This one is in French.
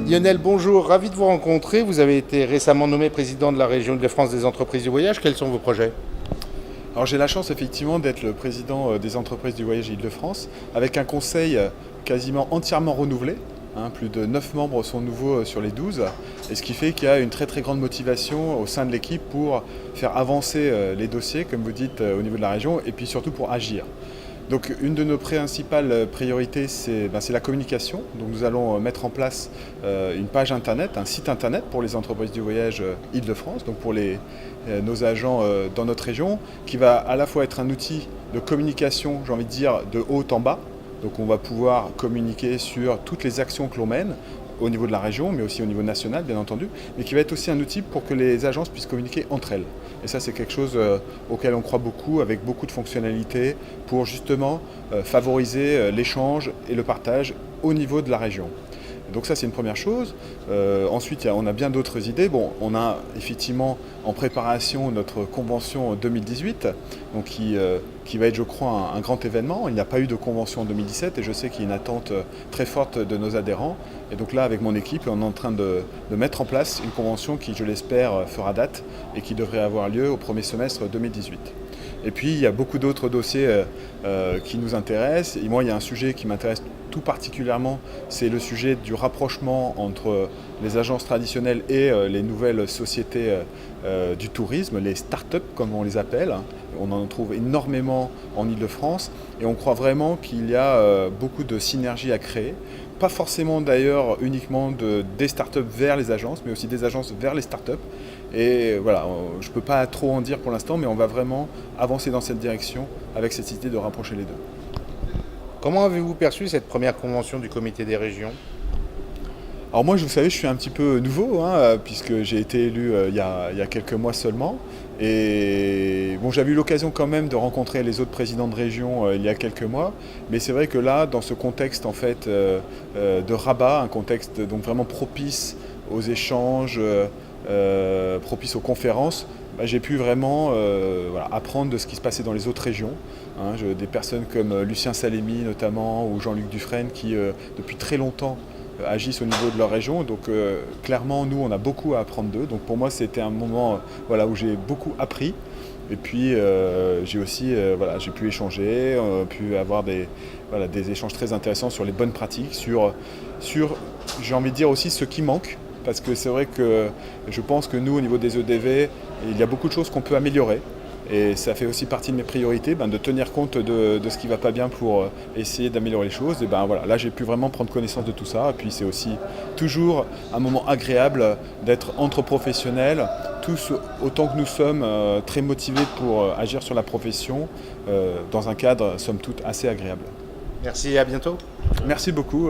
Lionel, bonjour, ravi de vous rencontrer. Vous avez été récemment nommé président de la région Île-de-France des entreprises du voyage. Quels sont vos projets? Alors j'ai la chance effectivement d'être le président des entreprises du voyage Île-de-France avec un conseil quasiment entièrement renouvelé. Plus de 9 membres sont nouveaux sur les 12, et ce qui fait qu'il y a une très grande motivation au sein de l'équipe pour faire avancer les dossiers, comme vous dites, au niveau de la région, et puis surtout pour agir. Donc une de nos principales priorités, c'est la communication. Donc nous allons mettre en place une page internet, un site internet pour les entreprises du voyage Île-de-France, donc pour nos agents dans notre région, qui va à la fois être un outil de communication, j'ai envie de dire, de haut en bas. Donc on va pouvoir communiquer sur toutes les actions que l'on mène au niveau de la région, mais aussi au niveau national, bien entendu, mais qui va être aussi un outil pour que les agences puissent communiquer entre elles. Et ça, c'est quelque chose auquel on croit beaucoup, avec beaucoup de fonctionnalités, pour justement favoriser l'échange et le partage au niveau de la région. Donc ça, c'est une première chose. Ensuite, on a bien d'autres idées. Bon, on a effectivement en préparation notre convention 2018, donc qui va être, je crois, un grand événement. Il n'y a pas eu de convention en 2017 et je sais qu'il y a une attente très forte de nos adhérents. Et donc là, avec mon équipe, on est en train de mettre en place une convention qui, je l'espère, fera date et qui devrait avoir lieu au premier semestre 2018. Et puis, il y a beaucoup d'autres dossiers qui nous intéressent. Et moi, il y a un sujet qui m'intéresse tout particulièrement, c'est le sujet du rapprochement entre les agences traditionnelles et les nouvelles sociétés du tourisme, les start-up comme on les appelle. On en trouve énormément en Île-de-France et on croit vraiment qu'il y a beaucoup de synergies à créer. Pas forcément d'ailleurs uniquement des start-up vers les agences, mais aussi des agences vers les start-up. Et voilà, je ne peux pas trop en dire pour l'instant, mais on va vraiment avancer dans cette direction avec cette idée de rapprocher les deux. Comment avez-vous perçu cette première convention du comité des régions? Alors moi, vous savez, je suis un petit peu nouveau, puisque j'ai été élu il y a quelques mois seulement. Et bon, j'avais eu l'occasion quand même de rencontrer les autres présidents de région il y a quelques mois. Mais c'est vrai que là, dans ce contexte en fait de Rabat, un contexte donc vraiment propice aux échanges, propice aux conférences, j'ai pu vraiment apprendre de ce qui se passait dans les autres régions. Des personnes comme Lucien Salemi notamment ou Jean-Luc Dufresne qui depuis très longtemps agissent au niveau de leur région. Donc clairement, nous, on a beaucoup à apprendre d'eux. Donc pour moi, c'était un moment où j'ai beaucoup appris. Et puis j'ai aussi j'ai pu échanger, pu avoir des échanges très intéressants sur les bonnes pratiques, sur j'ai envie de dire aussi ce qui manque. Parce que c'est vrai que je pense que nous, au niveau des EDV, il y a beaucoup de choses qu'on peut améliorer. Et ça fait aussi partie de mes priorités, de tenir compte de ce qui ne va pas bien pour essayer d'améliorer les choses. Et là, j'ai pu vraiment prendre connaissance de tout ça. Et puis c'est aussi toujours un moment agréable d'être entre professionnels, tous autant que nous sommes très motivés pour agir sur la profession, dans un cadre, somme toute, assez agréable. Merci et à bientôt. Merci beaucoup.